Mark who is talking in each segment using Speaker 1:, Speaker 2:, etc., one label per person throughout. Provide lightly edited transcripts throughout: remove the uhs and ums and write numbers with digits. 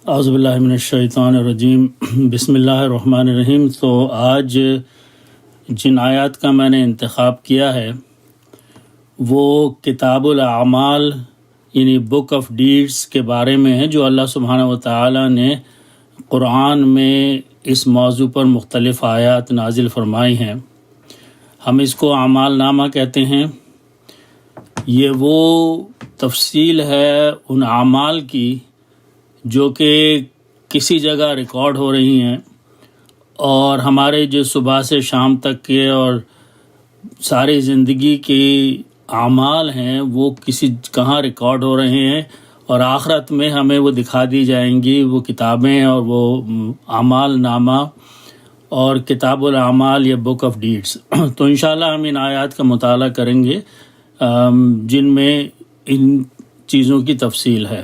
Speaker 1: اعوذ باللہ من الشیطان الرجیم، بسم اللہ الرحمن الرحیم۔ تو آج جن آیات کا میں نے انتخاب کیا ہے وہ کتاب الاعمال یعنی بک آف ڈیڈز کے بارے میں ہے، جو اللہ سبحانہ و تعالی نے قرآن میں اس موضوع پر مختلف آیات نازل فرمائی ہیں۔ ہم اس کو اعمال نامہ کہتے ہیں۔ یہ وہ تفصیل ہے ان اعمال کی جو کہ کسی جگہ ریکارڈ ہو رہی ہیں، اور ہمارے جو صبح سے شام تک کے اور ساری زندگی کے اعمال ہیں وہ کہاں ریکارڈ ہو رہے ہیں، اور آخرت میں ہمیں وہ دکھا دی جائیں گی وہ کتابیں اور وہ اعمال نامہ اور کتاب الاعمال یا بک آف ڈیڈز۔ تو انشاءاللہ ہم ان آیات کا مطالعہ کریں گے جن میں ان چیزوں کی تفصیل ہے۔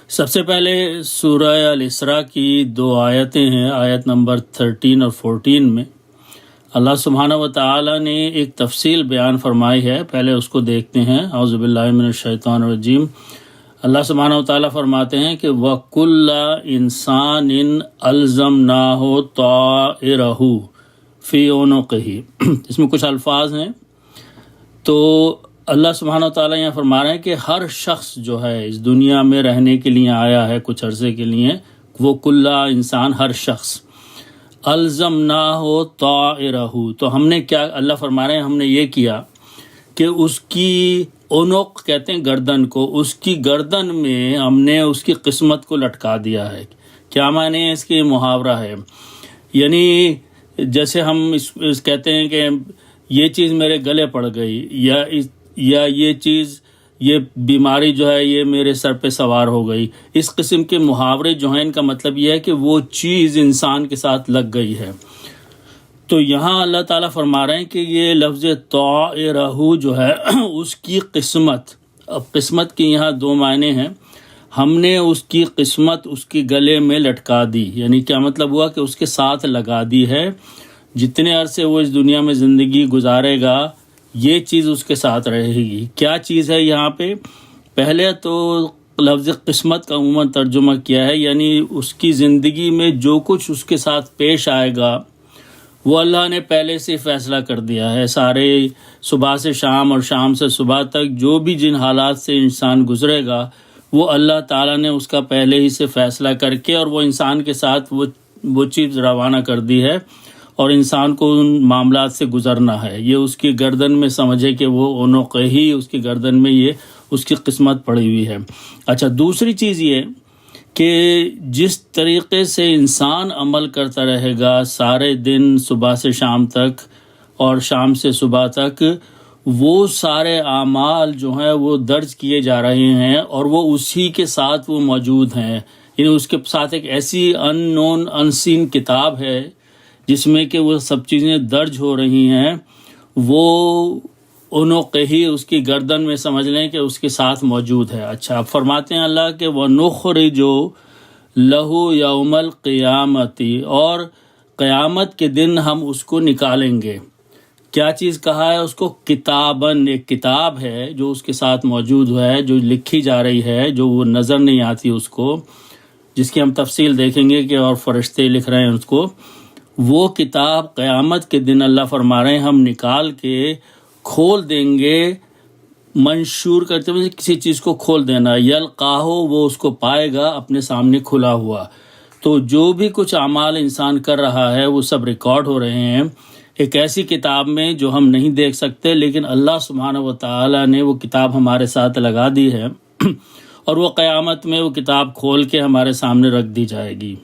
Speaker 1: سب سے پہلے سورہ الاسراء کی 2 آیتیں ہیں، آیت نمبر 13 اور 14 میں اللہ سبحانہ و تعالی نے ایک تفصیل بیان فرمائی ہے۔ پہلے اس کو دیکھتے ہیں۔ اعوذ باللہ من الشیطان الرجیم۔ اللہ سبحانہ و تعالی فرماتے ہیں کہ وَكُلَّ إِنسَانٍ أَلْزَمْنَاهُ طَائِرَهُ فِي عُنُقِهِ۔ اس میں کچھ الفاظ ہیں، تو اللہ سبحانہ وتعالیٰ یہاں فرما رہے ہیں کہ ہر شخص جو ہے اس دنیا میں رہنے کے لیے آیا ہے کچھ عرصے کے لیے، وہ کلّا انسان، ہر شخص، الزمناہ طائرہ، تو ہم نے کیا، اللہ فرما رہے ہیں ہم نے یہ کیا کہ اس کی عنق کہتے ہیں گردن کو، اس کی گردن میں ہم نے اس کی قسمت کو لٹکا دیا ہے۔ کیا معنی ہے اس کی؟ محاورہ ہے، یعنی جیسے ہم اس کہتے ہیں کہ یہ چیز میرے گلے پڑ گئی، یا یہ چیز، یہ بیماری جو ہے یہ میرے سر پہ سوار ہو گئی۔ اس قسم کے محاورے جو ہیں ان کا مطلب یہ ہے کہ وہ چیز انسان کے ساتھ لگ گئی ہے۔ تو یہاں اللہ تعالیٰ فرما رہے ہیں کہ یہ لفظ طائرہ جو ہے اس کی قسمت، اب قسمت کی یہاں 2 معنی ہیں۔ ہم نے اس کی قسمت اس کے گلے میں لٹکا دی، یعنی کیا مطلب ہوا کہ اس کے ساتھ لگا دی ہے۔ جتنے عرصے وہ اس دنیا میں زندگی گزارے گا یہ چیز اس کے ساتھ رہے گی۔ کیا چیز ہے یہاں پہ؟ پہلے تو لفظ قسمت کا عموماً ترجمہ کیا ہے، یعنی اس کی زندگی میں جو کچھ اس کے ساتھ پیش آئے گا وہ اللہ نے پہلے سے فیصلہ کر دیا ہے۔ سارے صبح سے شام اور شام سے صبح تک جو بھی جن حالات سے انسان گزرے گا وہ اللہ تعالیٰ نے اس کا پہلے ہی سے فیصلہ کر کے اور وہ انسان کے ساتھ وہ چیز روانہ کر دی ہے، اور انسان کو ان معاملات سے گزرنا ہے۔ یہ اس کی گردن میں سمجھے کہ وہ عنق ہی اس کی گردن میں یہ اس کی قسمت پڑی ہوئی ہے۔ اچھا، دوسری چیز یہ کہ جس طریقے سے انسان عمل کرتا رہے گا سارے دن صبح سے شام تک اور شام سے صبح تک، وہ سارے اعمال جو ہیں وہ درج کیے جا رہے ہیں اور وہ اسی کے ساتھ وہ موجود ہیں، یعنی اس کے ساتھ ایک ایسی ان نون ان سین کتاب ہے جس میں کہ وہ سب چیزیں درج ہو رہی ہیں۔ وہ عنق ہی اس کی گردن میں سمجھ لیں کہ اس کے ساتھ موجود ہے۔ اچھا، اب فرماتے ہیں اللہ کہ وَنُخْرِجُ لَهُ يَوْمَ الْقِيَامَةِ، اور قیامت کے دن ہم اس کو نکالیں گے۔ کیا چیز کہا ہے اس کو؟ کتاباً، ایک کتاب ہے جو اس کے ساتھ موجود ہے، جو لکھی جا رہی ہے، جو وہ نظر نہیں آتی اس کو، جس کی ہم تفصیل دیکھیں گے کہ اور فرشتے لکھ رہے ہیں اس کو۔ وہ کتاب قیامت کے دن اللہ فرما رہے ہیں ہم نکال کے کھول دیں گے، منشور کرتے ہوئے کسی چیز کو کھول دینا، یلقاہ، وہ اس کو پائے گا اپنے سامنے کھلا ہوا۔ تو جو بھی کچھ اعمال انسان کر رہا ہے وہ سب ریکارڈ ہو رہے ہیں ایک ایسی کتاب میں جو ہم نہیں دیکھ سکتے، لیکن اللہ سبحانہ و تعالی نے وہ کتاب ہمارے ساتھ لگا دی ہے، اور وہ قیامت میں وہ کتاب کھول کے ہمارے سامنے رکھ دی جائے گی۔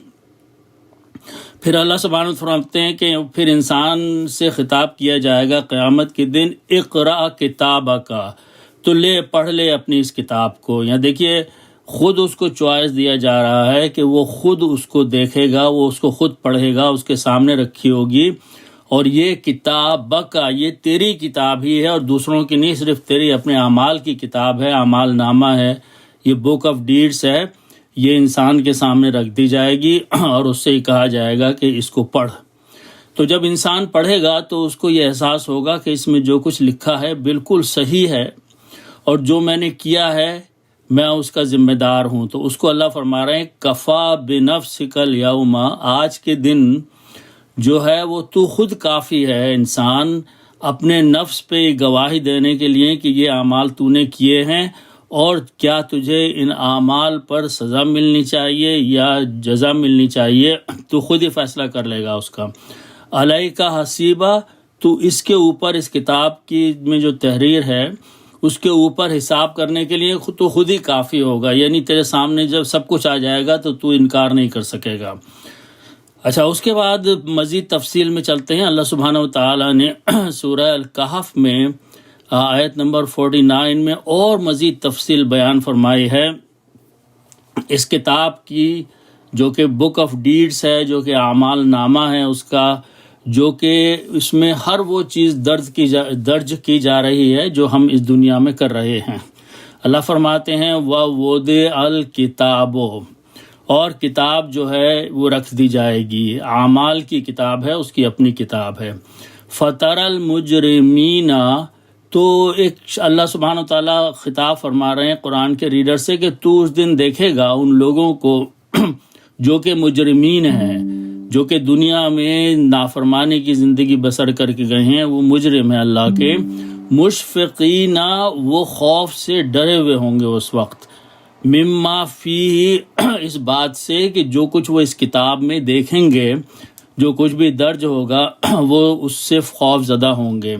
Speaker 1: پھر اللہ سبحانہ فرماتے ہیں کہ پھر انسان سے خطاب کیا جائے گا قیامت کے دن، اقرأ کتابک، تو لے پڑھ لے اپنی اس کتاب کو۔ یہاں دیکھیے خود اس کو چوائس دیا جا رہا ہے کہ وہ خود اس کو دیکھے گا، وہ اس کو خود پڑھے گا، اس کے سامنے رکھی ہوگی، اور یہ کتابک، یہ تیری کتاب ہی ہے اور دوسروں کی نہیں، صرف تیری اپنے اعمال کی کتاب ہے، اعمال نامہ ہے، یہ بک آف ڈیڈز ہے، یہ انسان کے سامنے رکھ دی جائے گی اور اس سے ہی کہا جائے گا کہ اس کو پڑھ۔ تو جب انسان پڑھے گا تو اس کو یہ احساس ہوگا کہ اس میں جو کچھ لکھا ہے بالکل صحیح ہے، اور جو میں نے کیا ہے میں اس کا ذمہ دار ہوں. تو اس کو اللہ فرما رہے ہیں کفا بنفسک الیوم، آج کے دن جو ہے وہ تو خود کافی ہے انسان اپنے نفس پہ گواہی دینے کے لیے کہ یہ اعمال تو نے کیے ہیں، اور کیا تجھے ان اعمال پر سزا ملنی چاہیے یا جزا ملنی چاہیے، تو خود ہی فیصلہ کر لے گا اس کا. علیک حسیبہ، تو اس کے اوپر، اس کتاب کی میں جو تحریر ہے اس کے اوپر حساب کرنے کے لیے تو خود ہی کافی ہوگا، یعنی تیرے سامنے جب سب کچھ آ جائے گا تو انکار نہیں کر سکے گا. اچھا، اس کے بعد مزید تفصیل میں چلتے ہیں. اللہ سبحانہ وتعالی نے سورہ الکہف میں آیت نمبر 49 میں اور مزید تفصیل بیان فرمائی ہے اس کتاب کی، جو کہ بک آف ڈیڈز ہے، جو کہ اعمال نامہ ہے اس کا، جو کہ اس میں ہر وہ چیز درج کی جا رہی ہے جو ہم اس دنیا میں کر رہے ہیں. اللہ فرماتے ہیں وَوُضِعَ الْكِتَابُ، اور کتاب جو ہے وہ رکھ دی جائے گی. اعمال کی کتاب ہے، اس کی اپنی کتاب ہے. فَتَرَى الْمُجْرِمِينَ، تو ایک اللہ سبحانہ وتعالیٰ خطاب فرما رہے ہیں قرآن کے ریڈر سے کہ تو اس دن دیکھے گا ان لوگوں کو جو کہ مجرمین ہیں، جو کہ دنیا میں نافرمانی کی زندگی بسر کر کے گئے ہیں، وہ مجرم ہیں اللہ کے. مشفقین، وہ خوف سے ڈرے ہوئے ہوں گے اس وقت. مما فیہ، اس بات سے کہ جو کچھ وہ اس کتاب میں دیکھیں گے، جو کچھ بھی درج ہوگا وہ اس سے خوف زدہ ہوں گے.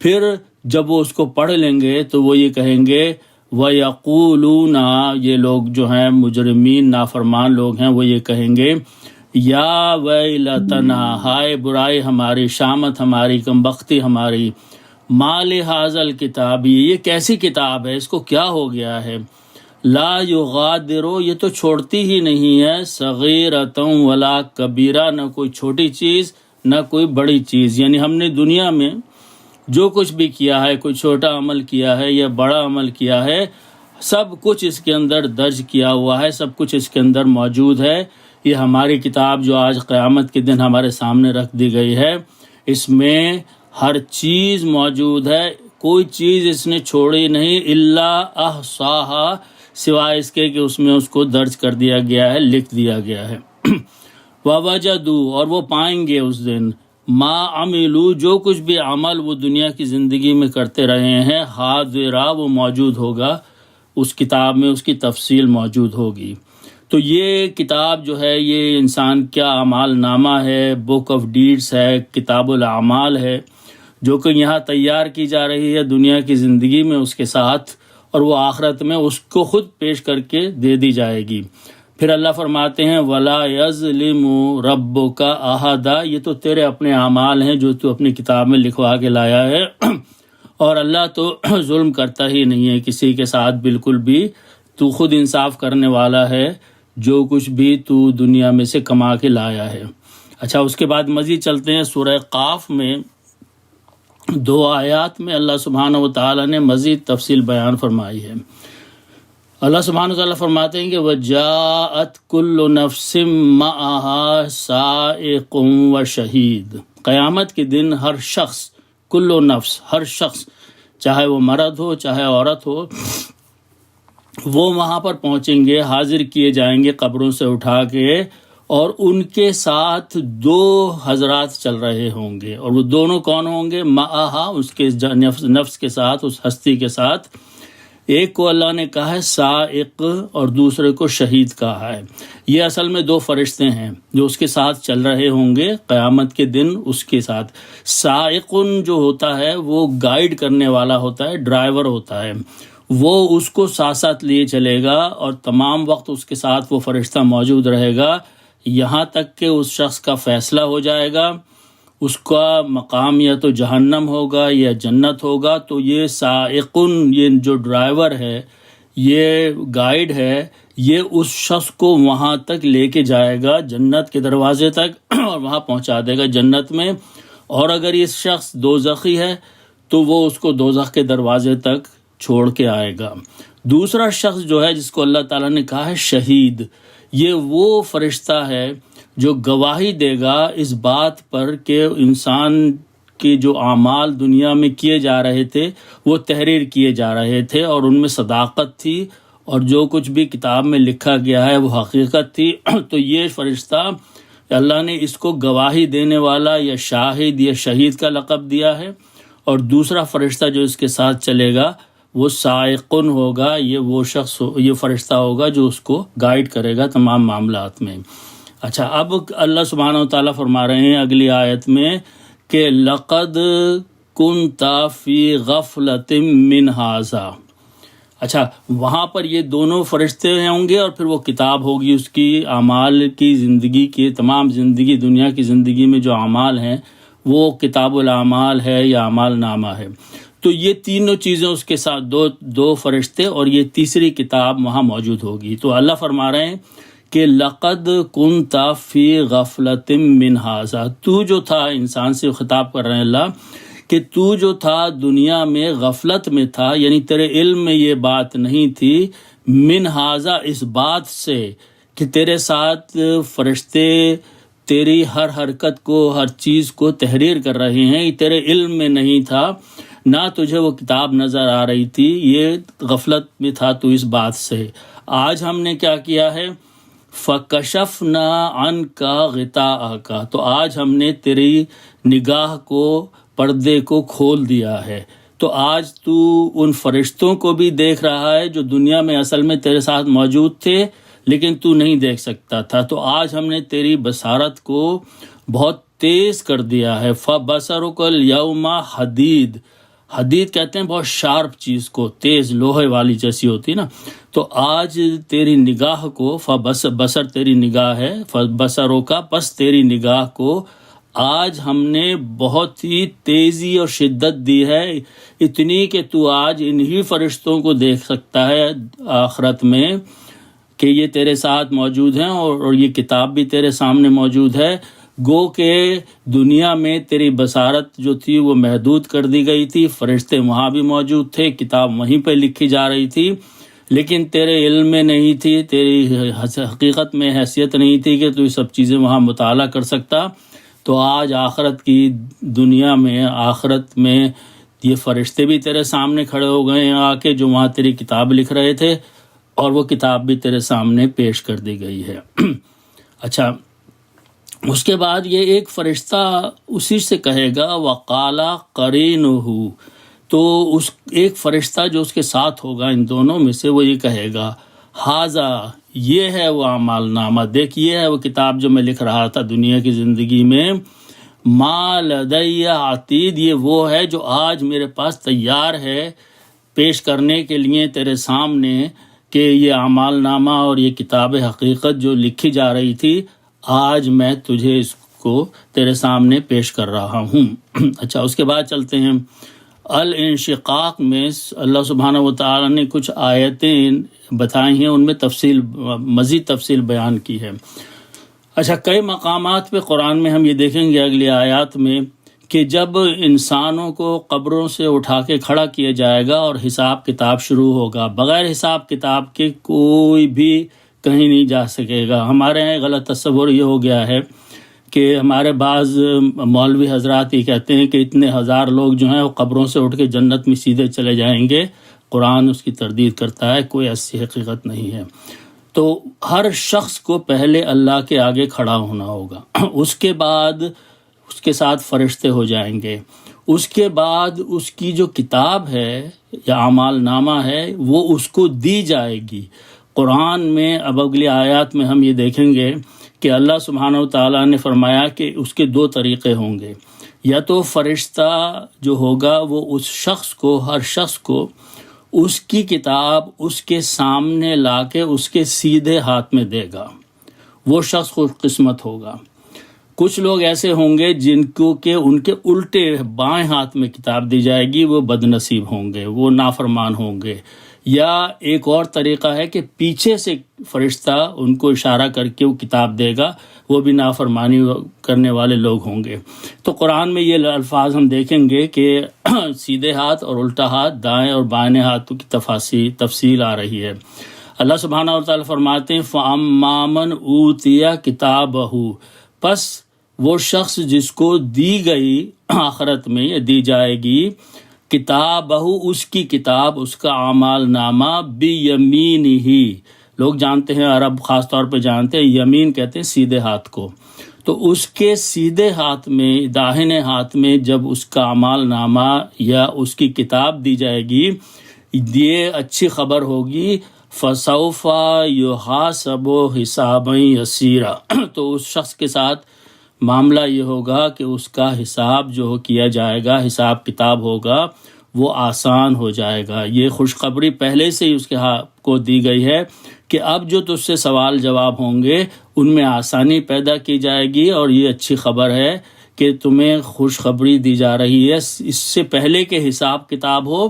Speaker 1: پھر جب وہ اس کو پڑھ لیں گے تو وہ یہ کہیں گے وَيَقُولُونَ، یہ لوگ جو ہیں مجرمین نافرمان لوگ ہیں، وہ یہ کہیں گے یا ویلتنا، ہائے برائی ہماری، شامت ہماری، کمبختی ہماری، ما لہذا الکتاب، یہ کیسی کتاب ہے، اس کو کیا ہو گیا ہے. لا یغادر، یہ تو چھوڑتی ہی نہیں ہے، صغیرۃ ولا کبیرہ، نہ کوئی چھوٹی چیز نہ کوئی بڑی چیز. یعنی ہم نے دنیا میں جو کچھ بھی کیا ہے، کوئی چھوٹا عمل کیا ہے یا بڑا عمل کیا ہے، سب کچھ اس کے اندر درج کیا ہوا ہے، سب کچھ اس کے اندر موجود ہے. یہ ہماری کتاب جو آج قیامت کے دن ہمارے سامنے رکھ دی گئی ہے، اس میں ہر چیز موجود ہے، کوئی چیز اس نے چھوڑی نہیں. الا احصاہا، سوائے اس کے کہ اس میں اس کو درج کر دیا گیا ہے، لکھ دیا گیا ہے. وَوَجَدُوا، اور وہ پائیں گے اس دن، ما عملوا، جو کچھ بھی عمل وہ دنیا کی زندگی میں کرتے رہے ہیں، حاضرہ، وہ موجود ہوگا اس کتاب میں، اس کی تفصیل موجود ہوگی. تو یہ کتاب جو ہے یہ انسان کیا اعمال نامہ ہے، بک آف ڈیڈز ہے، کتاب الاعمال ہے، جو کہ یہاں تیار کی جا رہی ہے دنیا کی زندگی میں اس کے ساتھ، اور وہ آخرت میں اس کو خود پیش کر کے دے دی جائے گی. پھر اللہ فرماتے ہیں وَلَا يَظْلِمُ رَبُّكَ أَحَدًا، یہ تو تیرے اپنے اعمال ہیں جو تو اپنی کتاب میں لکھوا کے لایا ہے، اور اللہ تو ظلم کرتا ہی نہیں ہے کسی کے ساتھ بالکل بھی. تو خود انصاف کرنے والا ہے جو کچھ بھی تو دنیا میں سے کما کے لایا ہے. اچھا، اس کے بعد مزید چلتے ہیں. سورہ قاف میں 2 آیات میں اللہ سبحانہ وتعالی نے مزید تفصیل بیان فرمائی ہے. اللہ سبحانہ وتعالی فرماتے ہیں کہ وَجَاءَتْ كُلُّ نَفْسٍ مَّعَهَا سَائِقٌ وَشَهِيدٌ، قیامت کے دن ہر شخص، کل نفس، ہر شخص، چاہے وہ مرد ہو چاہے عورت ہو، وہ وہاں پر پہنچیں گے، حاضر کیے جائیں گے قبروں سے اٹھا کے، اور ان کے ساتھ 2 حضرات چل رہے ہوں گے. اور وہ دونوں کون ہوں گے؟ معہا، اس کے نفس کے ساتھ، اس ہستی کے ساتھ. ایک کو اللہ نے کہا ہے سائق اور دوسرے کو شہید کہا ہے. یہ اصل میں 2 فرشتے ہیں جو اس کے ساتھ چل رہے ہوں گے قیامت کے دن. اس کے ساتھ سائق جو ہوتا ہے وہ گائیڈ کرنے والا ہوتا ہے، ڈرائیور ہوتا ہے، وہ اس کو ساتھ ساتھ لیے چلے گا اور تمام وقت اس کے ساتھ وہ فرشتہ موجود رہے گا یہاں تک کہ اس شخص کا فیصلہ ہو جائے گا، اس کا مقام یا تو جہنم ہوگا یا جنت ہوگا. تو یہ سائقن، یہ جو ڈرائیور ہے، یہ گائیڈ ہے، یہ اس شخص کو وہاں تک لے کے جائے گا جنت کے دروازے تک اور وہاں پہنچا دے گا جنت میں. اور اگر یہ شخص دوزخی ہے تو وہ اس کو دوزخ کے دروازے تک چھوڑ کے آئے گا. دوسرا شخص جو ہے جس کو اللہ تعالیٰ نے کہا ہے شہید، یہ وہ فرشتہ ہے جو گواہی دے گا اس بات پر کہ انسان کے جو اعمال دنیا میں کیے جا رہے تھے وہ تحریر کیے جا رہے تھے اور ان میں صداقت تھی اور جو کچھ بھی کتاب میں لکھا گیا ہے وہ حقیقت تھی، تو یہ فرشتہ اللہ نے اس کو گواہی دینے والا یا شاہد یا شہید کا لقب دیا ہے، اور دوسرا فرشتہ جو اس کے ساتھ چلے گا وہ سائقن ہوگا، یہ فرشتہ ہوگا جو اس کو گائیڈ کرے گا تمام معاملات میں۔ اچھا، اب اللہ سبحانہ و تعالیٰ فرما رہے ہیں اگلی آیت میں کہ لقد کنت فی غفلۃ من ھذا۔ اچھا، وہاں پر یہ دونوں فرشتے ہوں گے اور پھر وہ کتاب ہوگی اس کی، اعمال کی زندگی کی، تمام زندگی دنیا کی زندگی میں جو اعمال ہیں وہ کتاب الاعمال ہے یا اعمال نامہ ہے۔ تو یہ تینوں چیزیں اس کے ساتھ، دو فرشتے اور یہ تیسری کتاب وہاں موجود ہوگی۔ تو اللہ فرما رہے ہیں کہ لقد کنت فی غفلۃ من ھذا، تو جو تھا، انسان سے خطاب کر رہے ہیں اللہ، کہ تو جو تھا دنیا میں غفلت میں تھا، یعنی تیرے علم میں یہ بات نہیں تھی، من ھذا، اس بات سے کہ تیرے ساتھ فرشتے تیری ہر حرکت کو، ہر چیز کو تحریر کر رہے ہیں، یہ تیرے علم میں نہیں تھا، نہ تجھے وہ کتاب نظر آ رہی تھی، یہ غفلت میں تھا تو اس بات سے۔ آج ہم نے کیا کیا ہے؟ فَكَشَفْنَا عَنْكَ غِطَاءَكَ، تو آج ہم نے تیری نگاہ کو، پردے کو کھول دیا ہے۔ تو آج تو ان فرشتوں کو بھی دیکھ رہا ہے جو دنیا میں اصل میں تیرے ساتھ موجود تھے لیکن تو نہیں دیکھ سکتا تھا۔ تو آج ہم نے تیری بصارت کو بہت تیز کر دیا ہے۔ فَبَصَرُكَ الْيَوْمَ حدید، حدید کہتے ہیں بہت شارپ چیز کو، تیز لوہے والی جیسی ہوتی ہے نا۔ تو آج تیری نگاہ کو، بصر تیری نگاہ ہے، بصروں کا، پس تیری نگاہ کو آج ہم نے بہت ہی تیزی اور شدت دی ہے، اتنی کہ تو آج انہی فرشتوں کو دیکھ سکتا ہے آخرت میں کہ یہ تیرے ساتھ موجود ہیں، اور یہ کتاب بھی تیرے سامنے موجود ہے۔ گو کہ دنیا میں تیری بصارت جو تھی وہ محدود کر دی گئی تھی، فرشتے وہاں بھی موجود تھے، کتاب وہیں پہ لکھی جا رہی تھی، لیکن تیرے علم میں نہیں تھی، تیری حقیقت میں حیثیت نہیں تھی کہ تو یہ سب چیزیں وہاں مطالعہ کر سکتا۔ تو آج آخرت کی دنیا میں، آخرت میں یہ فرشتے بھی تیرے سامنے کھڑے ہو گئے ہیں آ کے، جو وہاں تیری کتاب لکھ رہے تھے، اور وہ کتاب بھی تیرے سامنے پیش کر دی گئی ہے۔ اچھا، اس کے بعد یہ ایک فرشتہ اسی سے کہے گا وَقَالَ قَرِينُهُ، تو اس ایک فرشتہ جو اس کے ساتھ ہوگا ان دونوں میں سے، وہ یہ کہے گا ھذا، یہ ہے وہ اعمال نامہ، دیکھ یہ ہے وہ کتاب جو میں لکھ رہا تھا دنیا کی زندگی میں، ما لدی عتید، یہ وہ ہے جو آج میرے پاس تیار ہے پیش کرنے کے لیے تیرے سامنے، کہ یہ اعمال نامہ اور یہ کتاب حقیقت جو لکھی جا رہی تھی، آج میں تجھے اس کو تیرے سامنے پیش کر رہا ہوں۔ اچھا، اس کے بعد چلتے ہیں الانشقاق میں اللہ سبحانہ و تعالیٰ نے کچھ آیتیں بتائی ہیں، ان میں مزید تفصیل بیان کی ہے۔ اچھا، کئی مقامات پہ قرآن میں ہم یہ دیکھیں گے اگلی آیات میں کہ جب انسانوں کو قبروں سے اٹھا کے کھڑا کیا جائے گا اور حساب کتاب شروع ہوگا، بغیر حساب کتاب کے کوئی بھی کہیں نہیں جا سکے گا۔ ہمارے یہاں غلط تصور یہ ہو گیا ہے کہ ہمارے بعض مولوی حضرات یہ کہتے ہیں کہ اتنے ہزار لوگ جو ہیں وہ قبروں سے اٹھ کے جنت میں سیدھے چلے جائیں گے۔ قرآن اس کی تردید کرتا ہے، کوئی ایسی حقیقت نہیں ہے۔ تو ہر شخص کو پہلے اللہ کے آگے کھڑا ہونا ہوگا، اس کے بعد اس کے ساتھ فرشتے ہو جائیں گے، اس کے بعد اس کی جو کتاب ہے یا اعمال نامہ ہے وہ اس کو دی جائے گی۔ قرآن میں اب اگلی آیات میں ہم یہ دیکھیں گے کہ اللہ سبحانہ و تعالیٰ نے فرمایا کہ اس کے دو طریقے ہوں گے، یا تو فرشتہ جو ہوگا وہ اس شخص کو، ہر شخص کو اس کی کتاب اس کے سامنے لا کے اس کے سیدھے ہاتھ میں دے گا، وہ شخص خوش قسمت ہوگا۔ کچھ لوگ ایسے ہوں گے جن کو کہ ان کے الٹے بائیں ہاتھ میں کتاب دی جائے گی، وہ بد نصیب ہوں گے، وہ نافرمان ہوں گے۔ یا ایک اور طریقہ ہے کہ پیچھے سے فرشتہ ان کو اشارہ کر کے وہ کتاب دے گا، وہ بھی نافرمانی کرنے والے لوگ ہوں گے۔ تو قرآن میں یہ الفاظ ہم دیکھیں گے کہ سیدھے ہاتھ اور الٹا ہاتھ، دائیں اور بائیں ہاتھوں کی تفصیل آ رہی ہے۔ اللہ سبحانہ و تعالیٰ فرماتے ہیں فَأَمَّا مَنْ أُوتِيَ كِتَابَهُ، پس وہ شخص جس کو دی گئی آخرت میں یا دی جائے گی کتابہ اس کی کتاب، اس کا اعمال نامہ، بیمینہ، لوگ جانتے ہیں، عرب خاص طور پہ جانتے ہیں، یمین کہتے ہیں سیدھے ہاتھ کو، تو اس کے سیدھے ہاتھ میں، داہنے ہاتھ میں جب اس کا اعمال نامہ یا اس کی کتاب دی جائے گی، یہ اچھی خبر ہوگی، فسوف یحاسب حسابا یسیرا، تو اس شخص کے ساتھ معاملہ یہ ہوگا کہ اس کا حساب جو کیا جائے گا، حساب کتاب ہوگا، وہ آسان ہو جائے گا۔ یہ خوشخبری پہلے سے ہی اس کے کو دی گئی ہے کہ اب جو تجھ سے سوال جواب ہوں گے ان میں آسانی پیدا کی جائے گی، اور یہ اچھی خبر ہے کہ تمہیں خوشخبری دی جا رہی ہے اس سے پہلے کہ حساب کتاب ہو،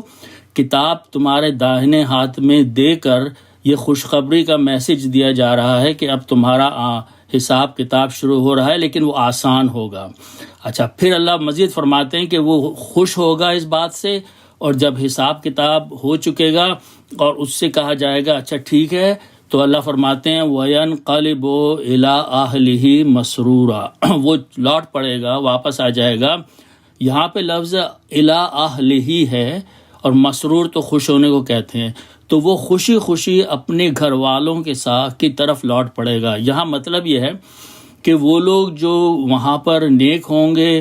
Speaker 1: کتاب تمہارے داہنے ہاتھ میں دے کر یہ خوشخبری کا میسج دیا جا رہا ہے کہ اب تمہارا حساب کتاب شروع ہو رہا ہے، لیکن وہ آسان ہوگا۔ اچھا، پھر اللہ مزید فرماتے ہیں کہ وہ خوش ہوگا اس بات سے، اور جب حساب کتاب ہو چکے گا اور اس سے کہا جائے گا اچھا ٹھیک ہے، تو اللہ فرماتے ہیں وَيَنْقَلِبُ إِلَىٰ أَهْلِهِ مَسْرُورًا، وہ لوٹ پڑے گا، واپس آ جائے گا۔ یہاں پہ لفظ إِلَىٰ أَهْلِهِ ہے، اور مسرور تو خوش ہونے کو کہتے ہیں، تو وہ خوشی خوشی اپنے گھر والوں کے ساتھ کی طرف لوٹ پڑے گا۔ یہاں مطلب یہ ہے کہ وہ لوگ جو وہاں پر نیک ہوں گے،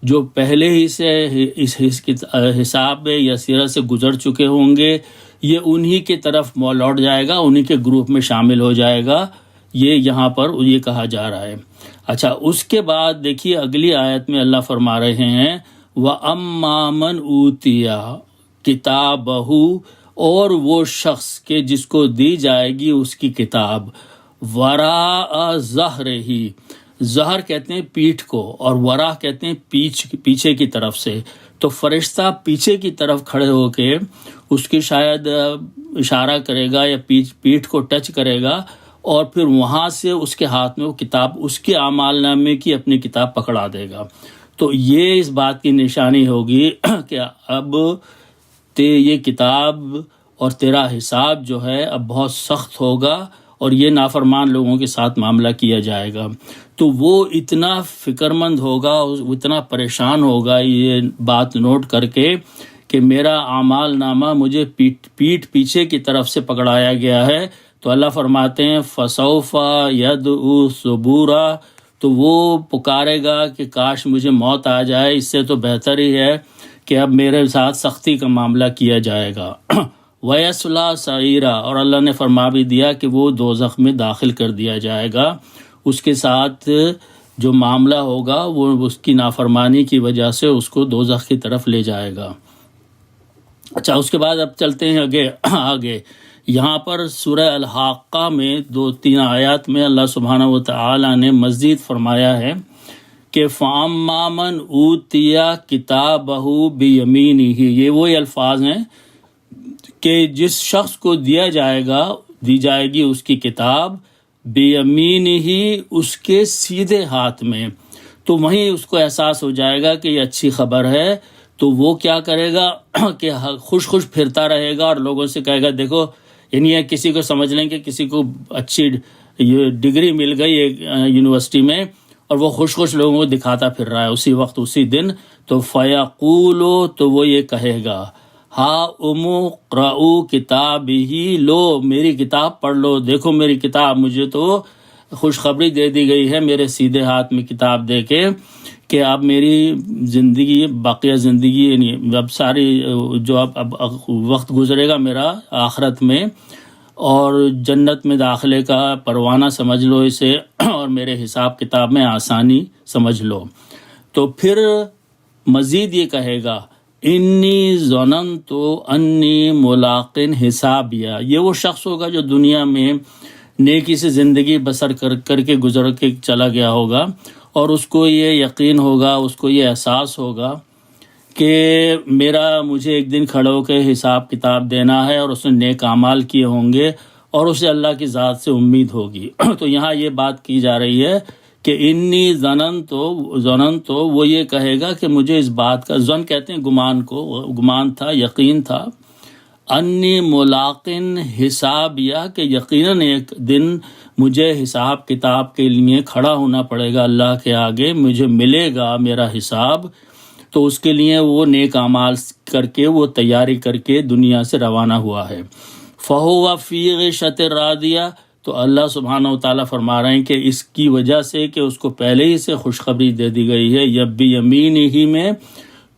Speaker 1: جو پہلے ہی سے اس حساب یا سیرت سے گزر چکے ہوں گے، یہ انہی کی طرف لوٹ جائے گا، انہی کے گروپ میں شامل ہو جائے گا، یہ یہاں پر یہ کہا جا رہا ہے۔ اچھا، اس کے بعد دیکھیے اگلی آیت میں اللہ فرما رہے ہیں وَأَمَّا مَنْ أُوتِيَ كِتَابَهُ، اور وہ شخص کے جس کو دی جائے گی اس کی کتاب، وراء ظہرہ، ظہر کہتے ہیں پیٹھ کو، اور ورا کہتے ہیں پیچھے کی طرف سے، تو فرشتہ پیچھے کی طرف کھڑے ہو کے اس کی شاید اشارہ کرے گا یا پیٹھ کو ٹچ کرے گا، اور پھر وہاں سے اس کے ہاتھ میں وہ کتاب، اس کے اعمال نامے کی اپنی کتاب پکڑا دے گا۔ تو یہ اس بات کی نشانی ہوگی کہ اب یہ کتاب اور تیرا حساب جو ہے اب بہت سخت ہوگا، اور یہ نافرمان لوگوں کے ساتھ معاملہ کیا جائے گا۔ تو وہ اتنا فکر مند ہوگا، اتنا پریشان ہوگا یہ بات نوٹ کر کے کہ میرا اعمال نامہ مجھے پیٹھ پیچھے کی طرف سے پکڑایا گیا ہے، تو اللہ فرماتے ہیں فسوف یدعو ثبورا، تو وہ پکارے گا کہ کاش مجھے موت آ جائے، اس سے تو بہتر ہی ہے کہ اب میرے ساتھ سختی کا معاملہ کیا جائے گا۔ وَيَصْلَىٰ سَعِيرًا، اور اللہ نے فرما بھی دیا کہ وہ دوزخ میں داخل کر دیا جائے گا، اس کے ساتھ جو معاملہ ہوگا وہ اس کی نافرمانی کی وجہ سے اس کو دوزخ کی طرف لے جائے گا۔ اچھا، اس کے بعد اب چلتے ہیں آگے یہاں پر سورہ الحاقہ میں 2-3 آیات میں اللہ سبحانہ وتعالی نے مزید فرمایا ہے کہ فَأَمَّا مَنْ أُوتِيَ كِتَابَهُ بِيَمِينِهِ، یہ وہی الفاظ ہیں کہ جس شخص کو دی جائے گی اس کی کتاب بِيَمِينِهِ، اس کے سیدھے ہاتھ میں، تو وہیں اس کو احساس ہو جائے گا کہ یہ اچھی خبر ہے، تو وہ کیا کرے گا کہ خوش پھرتا رہے گا اور لوگوں سے کہے گا دیکھو، یعنی کسی کو سمجھ لیں کہ کسی کو اچھی ڈگری مل گئی یونیورسٹی میں، اور وہ خوش لوگوں کو دکھاتا پھر رہا ہے اسی وقت اسی دن، تو فَيَقُولُ، تو وہ یہ کہے گا ہَاؤْمُ اقْرَءُوا کِتَابِیہِ، لو میری کتاب پڑھ لو، دیکھو میری کتاب، مجھے تو خوشخبری دے دی گئی ہے میرے سیدھے ہاتھ میں کتاب دے کے کہ اب میری زندگی، باقیہ زندگی، یعنی اب ساری جو اب وقت گزرے گا میرا آخرت میں، اور جنت میں داخلے کا پروانہ سمجھ لو اسے، اور میرے حساب کتاب میں آسانی سمجھ لو۔ تو پھر مزید یہ کہے گا انی ظننت انی ملاق حسابیہ، یہ وہ شخص ہوگا جو دنیا میں نیکی سے زندگی بسر کر کے گزر کے چلا گیا ہوگا، اور اس کو یہ یقین ہوگا، اس کو یہ احساس ہوگا کہ مجھے ایک دن کھڑے ہو کے حساب کتاب دینا ہے، اور اس نے نیک اعمال کیے ہوں گے، اور اسے اللہ کی ذات سے امید ہوگی۔ تو یہاں یہ بات کی جا رہی ہے کہ انی ظننت، وہ یہ کہے گا کہ مجھے اس بات کا، ظن کہتے ہیں گمان کو، گمان تھا، یقین تھا، انی ملاقن حسابیہ، کہ یقیناً ایک دن مجھے حساب کتاب کے لیے کھڑا ہونا پڑے گا اللہ کے آگے، مجھے ملے گا میرا حساب۔ تو اس کے لیے وہ نیک اعمال کر کے وہ تیاری کر کے دنیا سے روانہ ہوا ہے۔ فَهُوَ فِي عِيشَةٍ رَاضِيَةٍ، تو اللہ سبحانہ و تعالیٰ فرما رہے ہیں کہ اس کی وجہ سے کہ اس کو پہلے ہی سے خوشخبری دے دی گئی ہے یمینہ میں،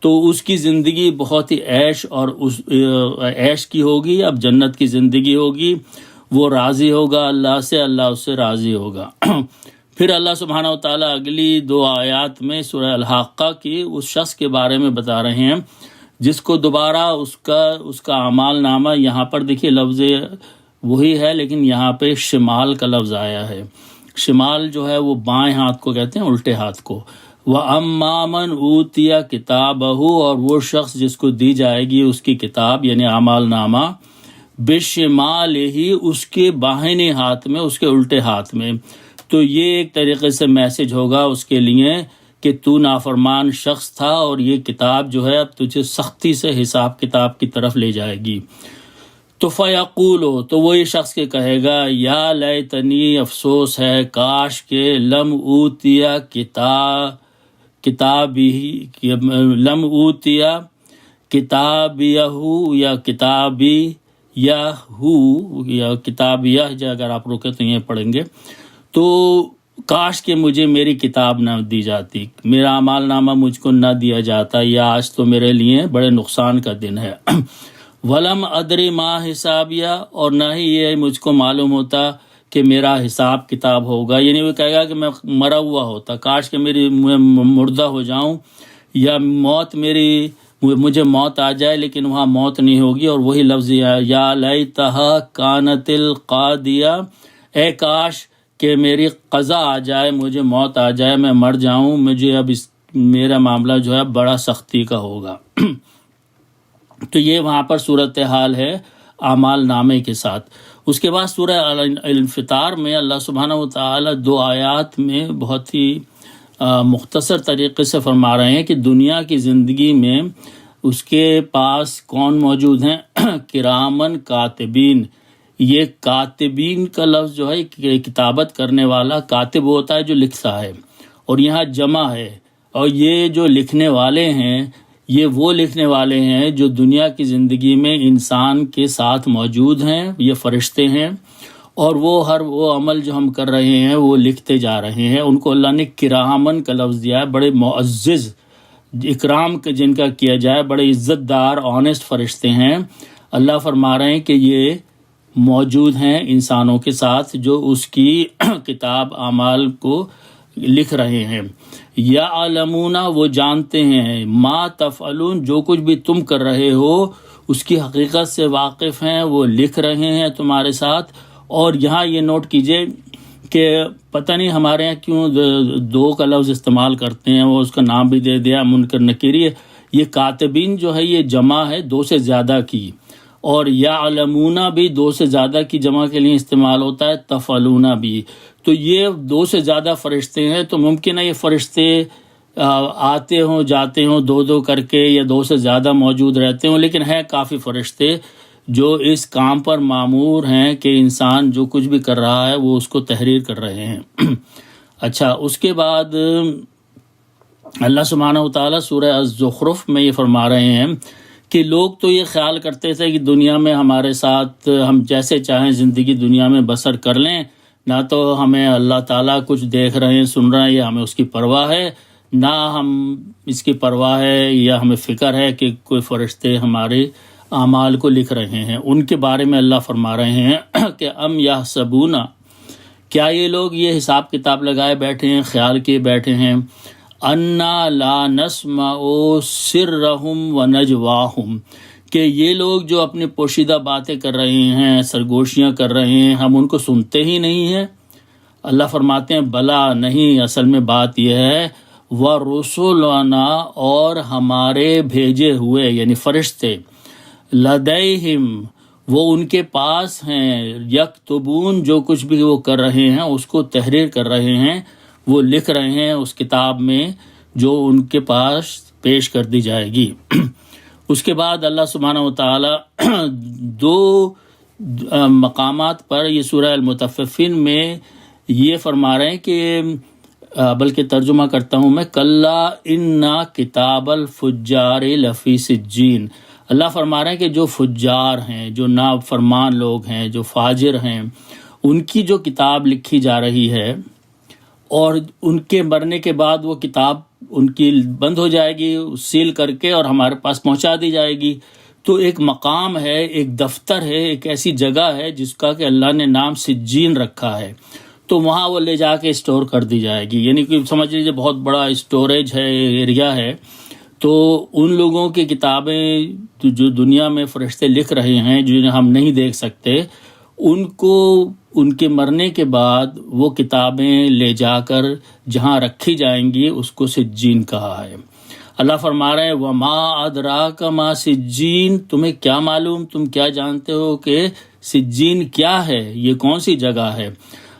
Speaker 1: تو اس کی زندگی بہت ہی عیش اور اس عیش کی ہوگی، اب جنت کی زندگی ہوگی، وہ راضی ہوگا اللہ سے، اللہ اس سے راضی ہوگا۔ پھر اللہ سبحانہ و تعالیٰ اگلی 2 آیات میں سورہ الحاقہ کی اس شخص کے بارے میں بتا رہے ہیں جس کو دوبارہ اس کا اعمال نامہ، یہاں پر دیکھیے لفظ وہی ہے لیکن یہاں پہ شمال کا لفظ آیا ہے۔ شمال جو ہے وہ بائیں ہاتھ کو کہتے ہیں، الٹے ہاتھ کو۔ وَأَمَّا مَنْ أُوتِيَ كِتَابَهُ، اور وہ شخص جس کو دی جائے گی اس کی کتاب یعنی اعمال نامہ، بِشِمَالِهِ، اس کے باہنے ہاتھ میں، اس کے الٹے ہاتھ میں، تو یہ ایک طریقے سے میسج ہوگا اس کے لیے کہ تو نافرمان شخص تھا اور یہ کتاب جو ہے اب تجھے سختی سے حساب کتاب کی طرف لے جائے گی۔ تو فَيَقُولُ، تو وہ یہ شخص کے کہے گا یا لیتنی، افسوس ہے، کاش کہ لم اوتیا لم اوتیا کتابیہ یا کتابیہ یا کتابیہ، اگر آپ روکے تو یہ پڑھیں گے، تو کاش کہ مجھے میری کتاب نہ دی جاتی، میرا اعمال نامہ مجھ کو نہ دیا جاتا، یا آج تو میرے لیے بڑے نقصان کا دن ہے۔ ولم ادری ما حسابیہ، اور نہ ہی یہ مجھ کو معلوم ہوتا کہ میرا حساب کتاب ہوگا، یعنی وہ کہے گا کہ میں مرا ہوا ہوتا، کاش کہ میں مردہ ہو جاؤں، یا مجھے موت آ جائے، لیکن وہاں موت نہیں ہوگی، اور وہی لفظ یا لیتہا کانت القاضیہ، اے کاش کہ میری قضا آ جائے، مجھے موت آ جائے، میں مر جاؤں، مجھے اب میرا معاملہ جو ہے بڑا سختی کا ہوگا۔ تو یہ وہاں پر صورتحال ہے اعمال نامے کے ساتھ۔ اس کے بعد سورہ الانفطار میں اللہ سبحانہ و تعالیٰ 2 آیات میں بہت ہی مختصر طریقے سے فرما رہے ہیں کہ دنیا کی زندگی میں اس کے پاس کون موجود ہیں، کرامن کاتبین۔ یہ کاتبین کا لفظ جو ہے کتابت کرنے والا، کاتب ہوتا ہے جو لکھتا ہے، اور یہاں جمع ہے، اور یہ جو لکھنے والے ہیں یہ وہ لکھنے والے ہیں جو دنیا کی زندگی میں انسان کے ساتھ موجود ہیں، یہ فرشتے ہیں، اور وہ عمل جو ہم کر رہے ہیں وہ لکھتے جا رہے ہیں۔ ان کو اللہ نے کرامن کا لفظ دیا ہے، بڑے معزز، اکرام جن کا کیا جائے، بڑے عزت دار آنیسٹ فرشتے ہیں۔ اللہ فرما رہے ہیں کہ یہ موجود ہیں انسانوں کے ساتھ جو اس کی کتاب اعمال کو لکھ رہے ہیں۔ یا علمون، وہ جانتے ہیں، ما تفعلون، جو کچھ بھی تم کر رہے ہو اس کی حقیقت سے واقف ہیں، وہ لکھ رہے ہیں تمہارے ساتھ۔ اور یہاں یہ نوٹ کیجئے کہ پتہ نہیں ہمارے یہاں کیوں 2 کا لفظ استعمال کرتے ہیں، وہ اس کا نام بھی دے دیا منکر نکیری۔ یہ کاتبین جو ہے یہ جمع ہے 2 سے زیادہ کی، اور یعلمون بھی 2 سے زیادہ کی جمع کے لیے استعمال ہوتا ہے، تفعلون بھی۔ تو یہ 2 سے زیادہ فرشتے ہیں، تو ممکن ہے یہ فرشتے آتے ہوں جاتے ہوں 2 کر کے، یا 2 سے زیادہ موجود رہتے ہوں، لیکن ہیں کافی فرشتے جو اس کام پر مامور ہیں کہ انسان جو کچھ بھی کر رہا ہے وہ اس کو تحریر کر رہے ہیں۔ اچھا، اس کے بعد اللہ سبحانہ و تعالیٰ سورہ الزخرف میں یہ فرما رہے ہیں کہ لوگ تو یہ خیال کرتے تھے کہ دنیا میں ہمارے ساتھ ہم جیسے چاہیں زندگی دنیا میں بسر کر لیں، نہ تو ہمیں اللہ تعالیٰ کچھ دیکھ رہے ہیں، سن رہے ہیں، یا ہمیں اس کی پرواہ ہے، نہ ہم اس کی پرواہ ہے یا ہمیں فکر ہے کہ کوئی فرشتے ہمارے اعمال کو لکھ رہے ہیں۔ ان کے بارے میں اللہ فرما رہے ہیں کہ ام یحسبون، کیا یہ لوگ یہ حساب کتاب لگائے بیٹھے ہیں، خیال کیے بیٹھے ہیں، انا لا نسمع سرهم ونجواهم، کہ یہ لوگ جو اپنی پوشیدہ باتیں کر رہے ہیں، سرگوشیاں کر رہے ہیں، ہم ان کو سنتے ہی نہیں ہیں۔ اللہ فرماتے ہیں بلا، نہیں، اصل میں بات یہ ہے وَرُسُلَنَا، اور ہمارے بھیجے ہوئے یعنی فرشتے، لدیہم، وہ ان کے پاس ہیں، یکتبون، جو کچھ بھی وہ کر رہے ہیں اس کو تحریر کر رہے ہیں، وہ لکھ رہے ہیں اس کتاب میں جو ان کے پاس پیش کر دی جائے گی۔ اس کے بعد اللہ سبحانہ و تعالیٰ 2 مقامات پر یہ سورہ المطففین میں یہ فرما رہے ہیں کہ بلکہ ترجمہ کرتا ہوں میں، کلا انا کتاب الفجار لفی سجین۔ اللہ فرما رہے ہیں کہ جو فجار ہیں، جو نافرمان لوگ ہیں، جو فاجر ہیں، ان کی جو کتاب لکھی جا رہی ہے اور ان کے مرنے کے بعد وہ کتاب ان کی بند ہو جائے گی سیل کر کے اور ہمارے پاس پہنچا دی جائے گی، تو ایک مقام ہے، ایک دفتر ہے، ایک ایسی جگہ ہے جس کا کہ اللہ نے نام سجین رکھا ہے، تو وہاں وہ لے جا کے اسٹور کر دی جائے گی۔ یعنی کہ سمجھ لیجیے بہت بڑا اسٹوریج ہے، ایریا ہے۔ تو ان لوگوں کی کتابیں جو دنیا میں فرشتے لکھ رہے ہیں، جنہیں ہم نہیں دیکھ سکتے، ان کو ان کے مرنے کے بعد وہ کتابیں لے جا کر جہاں رکھی جائیں گی اس کو سجین کہا ہے۔ اللہ فرما رہے ہیں وما ادراک ما سجین، تمہیں کیا معلوم، تم کیا جانتے ہو کہ سجین کیا ہے، یہ کون سی جگہ ہے؟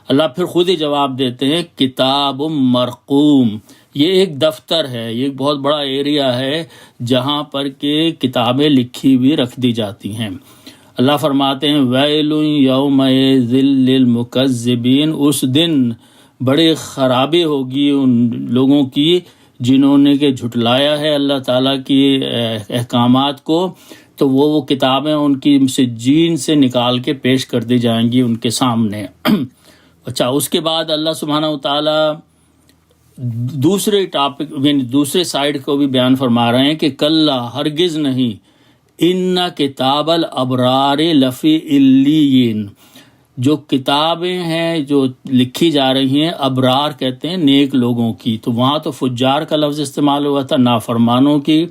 Speaker 1: اللہ پھر خود ہی جواب دیتے ہیں کتاب مرقوم، یہ ایک دفتر ہے، یہ ایک بہت بڑا ایریا ہے جہاں پر کہ کتابیں لکھی ہوئی رکھ دی جاتی ہیں۔ اللہ فرماتے ہیں ویل یومئذ للمکذبین، اس دن بڑی خرابی ہوگی ان لوگوں کی جنہوں نے کہ جھٹلایا ہے اللہ تعالیٰ کی احکامات کو، تو وہ کتابیں ان کی سجین سے نکال کے پیش کر دی جائیں گی ان کے سامنے۔ اچھا، اس کے بعد اللہ سبحانہ وتعالیٰ دوسرے ٹاپک یعنی دوسرے سائیڈ کو بھی بیان فرما رہے ہیں کہ کلا، ہرگز نہیں، ان کتاب الابرار لفی علیین، جو کتابیں ہیں جو لکھی جا رہی ہیں، ابرار کہتے ہیں نیک لوگوں کی، تو وہاں تو فجار کا لفظ استعمال ہوا تھا نافرمانوں کی،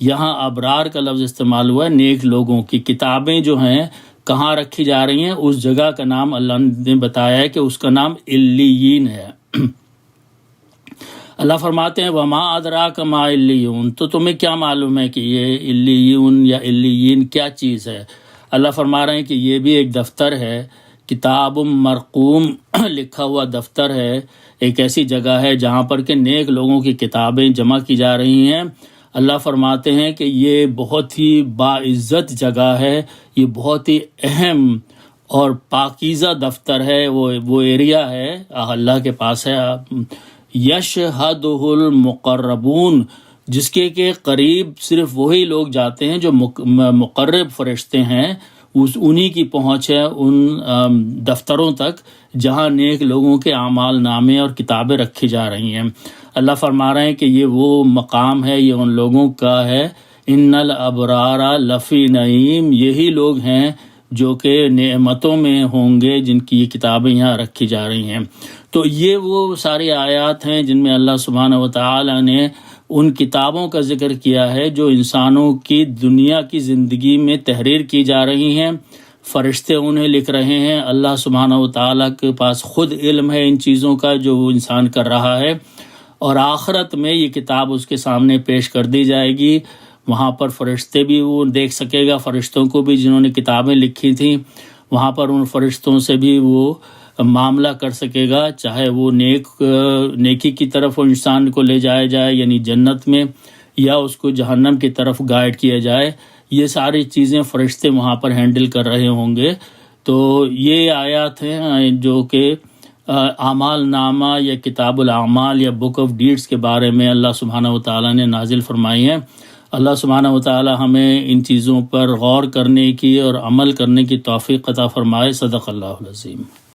Speaker 1: یہاں ابرار کا لفظ استعمال ہوا ہے نیک لوگوں کی۔ کتابیں جو ہیں کہاں رکھی جا رہی ہیں، اس جگہ کا نام اللہ نے بتایا ہے کہ اس کا نام علیین ہے۔ اللہ فرماتے ہیں وما ادراک ما علیون، تو تمہیں کیا معلوم ہے کہ یہ علیون یا علیین کیا چیز ہے؟ اللہ فرما رہے ہیں کہ یہ بھی ایک دفتر ہے، کتاب مرقوم، لکھا ہوا دفتر ہے، ایک ایسی جگہ ہے جہاں پر کہ نیک لوگوں کی کتابیں جمع کی جا رہی ہیں۔ اللہ فرماتے ہیں کہ یہ بہت ہی باعزت جگہ ہے، یہ بہت ہی اہم اور پاکیزہ دفتر ہے، وہ ایریا ہے اللہ کے پاس ہے، یشہدہ المقربون، جس کے قریب صرف وہی لوگ جاتے ہیں جو مقرب فرشتے ہیں، انہی کی پہنچ ہے ان دفتروں تک جہاں نیک لوگوں کے اعمال نامے اور کتابیں رکھی جا رہی ہیں۔ اللہ فرما رہے ہیں کہ یہ وہ مقام ہے، یہ ان لوگوں کا ہے، ان الابرار لفی نعیم، یہی لوگ ہیں جو کہ نعمتوں میں ہوں گے جن کی یہ کتابیں یہاں رکھی جا رہی ہیں۔ تو یہ وہ ساری آیات ہیں جن میں اللہ سبحانہ وتعالی نے ان کتابوں کا ذکر کیا ہے جو انسانوں کی دنیا کی زندگی میں تحریر کی جا رہی ہیں، فرشتے انہیں لکھ رہے ہیں، اللہ سبحانہ وتعالی کے پاس خود علم ہے ان چیزوں کا جو وہ انسان کر رہا ہے، اور آخرت میں یہ کتاب اس کے سامنے پیش کر دی جائے گی، وہاں پر فرشتے بھی وہ دیکھ سکے گا، فرشتوں کو بھی جنہوں نے کتابیں لکھی تھیں، وہاں پر ان فرشتوں سے بھی وہ معاملہ کر سکے گا، چاہے وہ نیکی کی طرف وہ انسان کو لے جایا جائے یعنی جنت میں، یا اس کو جہنم کی طرف گائیڈ کیا جائے، یہ ساری چیزیں فرشتے وہاں پر ہینڈل کر رہے ہوں گے۔ تو یہ آیات ہیں جو کہ اعمال نامہ یا کتاب الاعمال یا بک آف ڈیڈز کے بارے میں اللہ سبحانہ وتعالیٰ نے نازل فرمائی ہیں۔ اللہ سبحانہ وتعالیٰ ہمیں ان چیزوں پر غور کرنے کی اور عمل کرنے کی توفیق عطا فرمائے۔ صدق اللہ العظیم۔